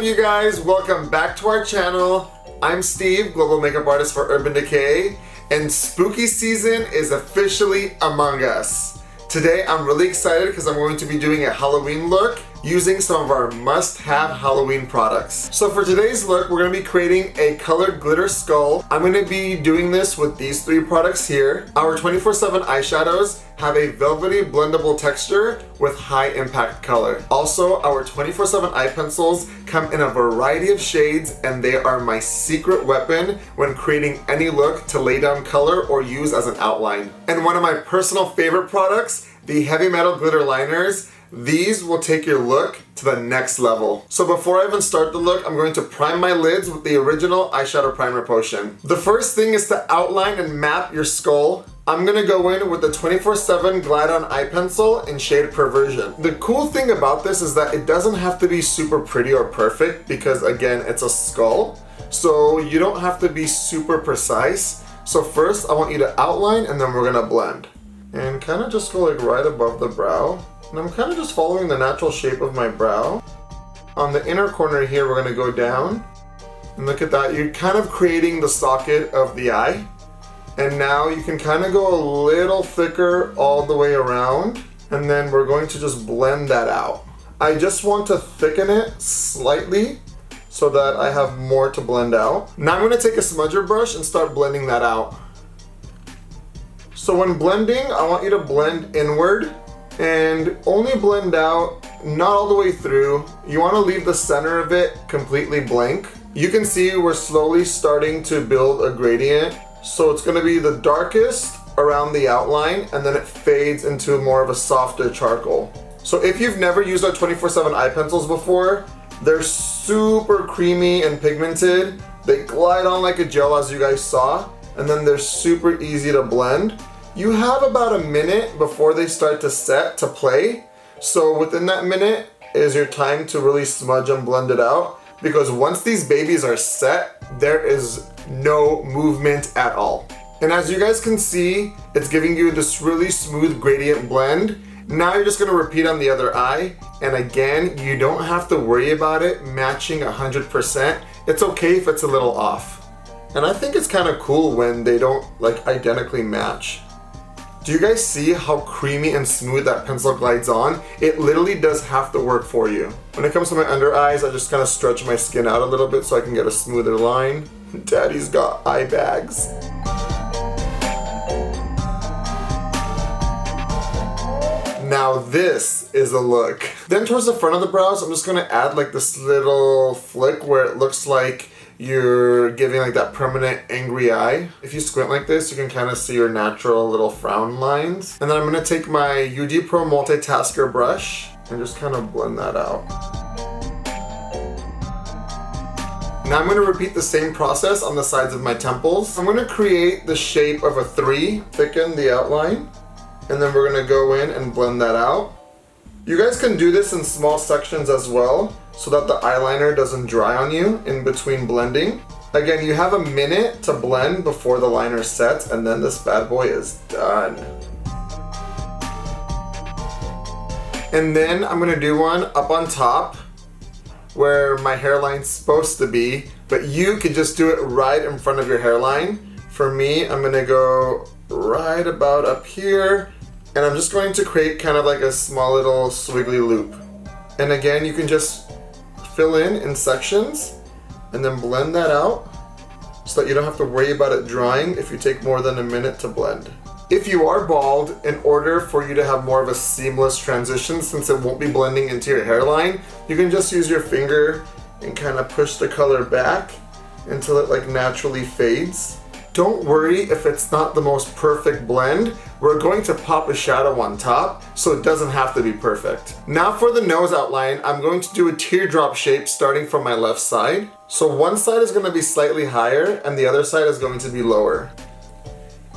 you guys? Welcome back to our channel. I'm Steve, global makeup artist for Urban Decay, and spooky season is officially among us. Today I'm really excited because I'm going to be doing a Halloween look using some of our must-have Halloween products. So for today's look, we're going to be creating a colored glitter skull. I'm going to be doing this with these three products here. Our 24/7 eyeshadows have a velvety blendable texture with high impact color. Also, our 24/7 eye pencils come in a variety of shades, and they are my secret weapon when creating any look to lay down color or use as an outline. And one of my personal favorite products, the heavy metal glitter liners. These will take your look to the next level. So before I even start the look, I'm going to prime my lids with the original eyeshadow primer potion. The first thing is to outline and map your skull. I'm gonna go in with the 24/7 Glide On Eye Pencil in shade Perversion. The cool thing about this is that it doesn't have to be super pretty or perfect because again, it's a skull. So you don't have to be super precise. So first I want you to outline and then we're gonna blend. And kind of just go like right above the brow. And I'm kind of just following the natural shape of my brow. On the inner corner here, we're gonna go down. And look at that, you're kind of creating the socket of the eye. And now you can kind of go a little thicker all the way around. And then we're going to just blend that out. I just want to thicken it slightly so that I have more to blend out. Now I'm gonna take a smudger brush and start blending that out. So when blending, I want you to blend inward and only blend out, not all the way through. You want to leave the center of it completely blank. You can see we're slowly starting to build a gradient. So it's going to be the darkest around the outline and then it fades into more of a softer charcoal. So if you've never used our 24/7 eye pencils before, they're super creamy and pigmented. They glide on like a gel as you guys saw, and then they're super easy to blend. You have about a minute before they start to set to play. So within that minute is your time to really smudge and blend it out, because once these babies are set, there is no movement at all. And as you guys can see, it's giving you this really smooth gradient blend. Now you're just gonna repeat on the other eye. And again, you don't have to worry about it matching 100%. It's okay if it's a little off. And I think it's kind of cool when they don't like identically match. Do you guys see how creamy and smooth that pencil glides on? It literally does have to work for you. When it comes to my under eyes, I just kind of stretch my skin out a little bit so I can get a smoother line. Daddy's got eye bags. Now this is a look. Then towards the front of the brows, I'm just gonna add like this little flick where it looks like you're giving like that permanent angry eye. If you squint like this, you can kind of see your natural little frown lines. And then I'm gonna take my UD Pro Multitasker brush and just kind of blend that out. Now I'm gonna repeat the same process on the sides of my temples. I'm gonna create the shape of a 3, thicken the outline, and then we're gonna go in and blend that out. You guys can do this in small sections as well, so that the eyeliner doesn't dry on you in between blending. Again, you have a minute to blend before the liner sets, and then this bad boy is done. And then I'm gonna do one up on top where my hairline's supposed to be, but you could just do it right in front of your hairline. For me, I'm gonna go right about up here, and I'm just going to create kind of like a small little swiggly loop. And again, you can just fill in sections and then blend that out so that you don't have to worry about it drying if you take more than a minute to blend. If you are bald, in order for you to have more of a seamless transition, since it won't be blending into your hairline, you can just use your finger and kind of push the color back until it like naturally fades. Don't worry if it's not the most perfect blend. We're going to pop a shadow on top, so it doesn't have to be perfect. Now for the nose outline, I'm going to do a teardrop shape starting from my left side. So one side is going to be slightly higher and the other side is going to be lower.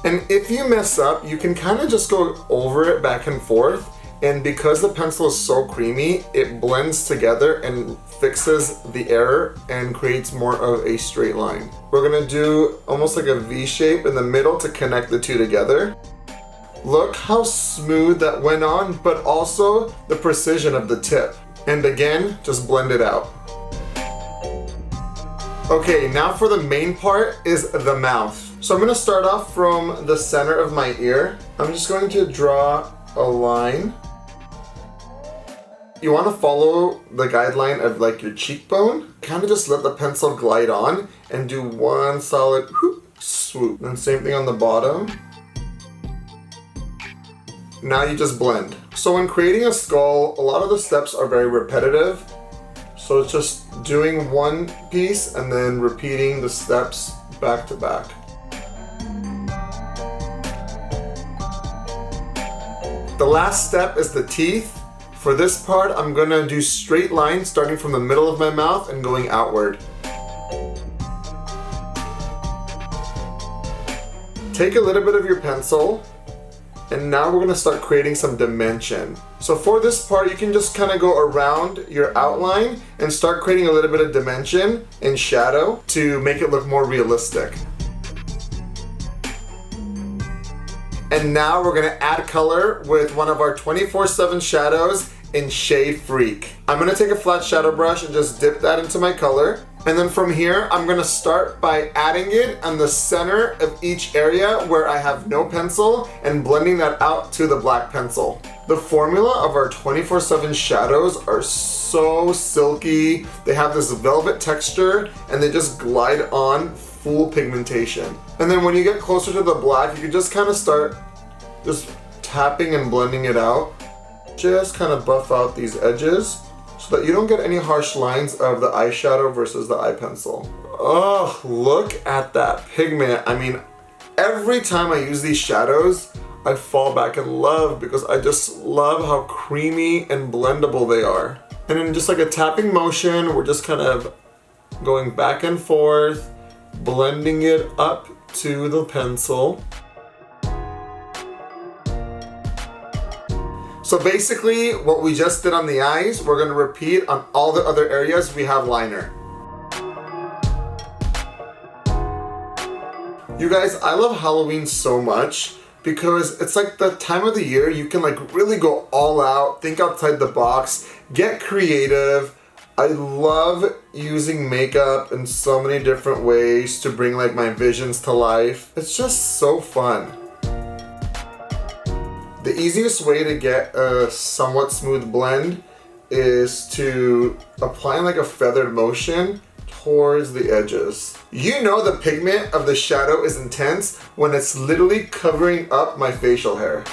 And if you mess up, you can kind of just go over it back and forth. And because the pencil is so creamy, it blends together and fixes the error and creates more of a straight line. We're gonna do almost like a V shape in the middle to connect the two together. Look how smooth that went on, but also the precision of the tip. And again, just blend it out. Okay, now for the main part is the mouth. So I'm gonna start off from the center of my ear. I'm just going to draw a line. You wanna follow the guideline of like your cheekbone. Kind of just let the pencil glide on and do one solid whoop, swoop. And same thing on the bottom. Now you just blend. So when creating a skull, a lot of the steps are very repetitive. So it's just doing one piece and then repeating the steps back to back. The last step is the teeth. For this part, I'm gonna do straight lines starting from the middle of my mouth and going outward. Take a little bit of your pencil, and now we're gonna start creating some dimension. So for this part, you can just kind of go around your outline and start creating a little bit of dimension and shadow to make it look more realistic. And now we're gonna add color with one of our 24/7 shadows in Shade Freak. I'm gonna take a flat shadow brush and just dip that into my color. And then from here, I'm gonna start by adding it on the center of each area where I have no pencil and blending that out to the black pencil. The formula of our 24/7 shadows are so silky. They have this velvet texture and they just glide on full pigmentation. And then when you get closer to the black, you can just kind of start just tapping and blending it out. Just kind of buff out these edges so that you don't get any harsh lines of the eyeshadow versus the eye pencil. Oh, look at that pigment. I mean, every time I use these shadows, I fall back in love because I just love how creamy and blendable they are. And in just like a tapping motion, we're just kind of going back and forth, blending it up to the pencil. So basically, what we just did on the eyes, we're gonna repeat on all the other areas we have liner. You guys, I love Halloween so much because it's like the time of the year you can like really go all out, think outside the box, get creative. I love using makeup in so many different ways to bring like my visions to life. It's just so fun. The easiest way to get a somewhat smooth blend is to apply like a feathered motion towards the edges. You know the pigment of the shadow is intense when it's literally covering up my facial hair.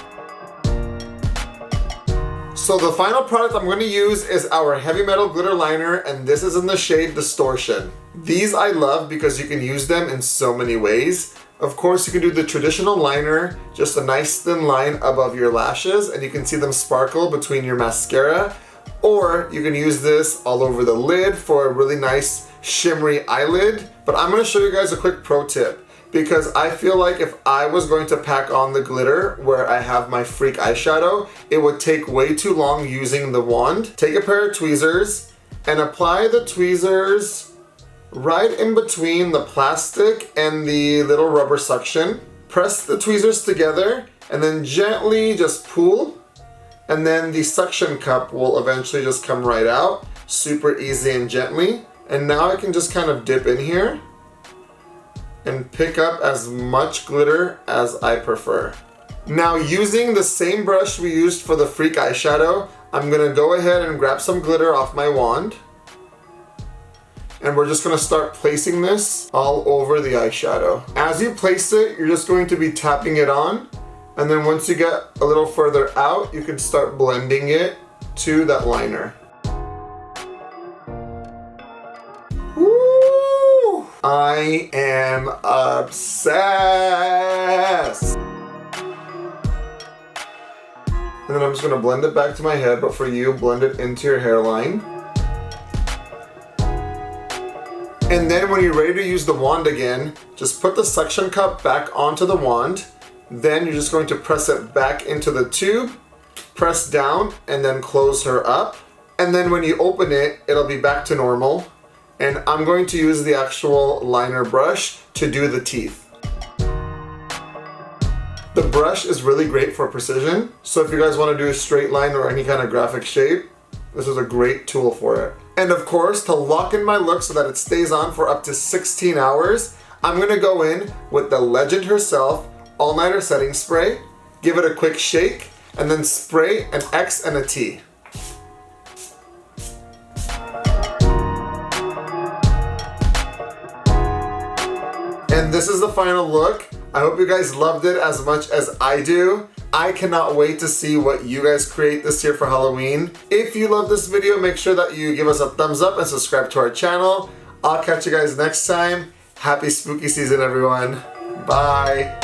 So the final product I'm going to use is our Heavy Metal Glitter Liner, and this is in the shade Distortion. These I love because you can use them in so many ways. Of course, you can do the traditional liner, just a nice thin line above your lashes, and you can see them sparkle between your mascara. Or you can use this all over the lid for a really nice shimmery eyelid. But I'm gonna show you guys a quick pro tip because I feel like if I was going to pack on the glitter where I have my Freak eyeshadow, it would take way too long using the wand. Take a pair of tweezers and apply the tweezers right in between the plastic and the little rubber suction. Press the tweezers together and then gently just pull, and then the suction cup will eventually just come right out, super easy and gently. And now I can just kind of dip in here and pick up as much glitter as I prefer. Now, using the same brush we used for the Freak eyeshadow, I'm gonna go ahead and grab some glitter off my wand. And we're just gonna start placing this all over the eyeshadow. As you place it, you're just going to be tapping it on. And then once you get a little further out, you can start blending it to that liner. Woo! I am obsessed. And then I'm just gonna blend it back to my head, but for you, blend it into your hairline. And then when you're ready to use the wand again, just put the suction cup back onto the wand. Then you're just going to press it back into the tube, press down, and then close her up. And then when you open it, it'll be back to normal. And I'm going to use the actual liner brush to do the teeth. The brush is really great for precision. So if you guys want to do a straight line or any kind of graphic shape, this is a great tool for it. And of course, to lock in my look so that it stays on for up to 16 hours, I'm gonna go in with the legend herself, All Nighter Setting Spray, give it a quick shake, and then spray an X and a T. And this is the final look. I hope you guys loved it as much as I do. I cannot wait to see what you guys create this year for Halloween. If you love this video, make sure that you give us a thumbs up and subscribe to our channel. I'll catch you guys next time. Happy spooky season, everyone. Bye.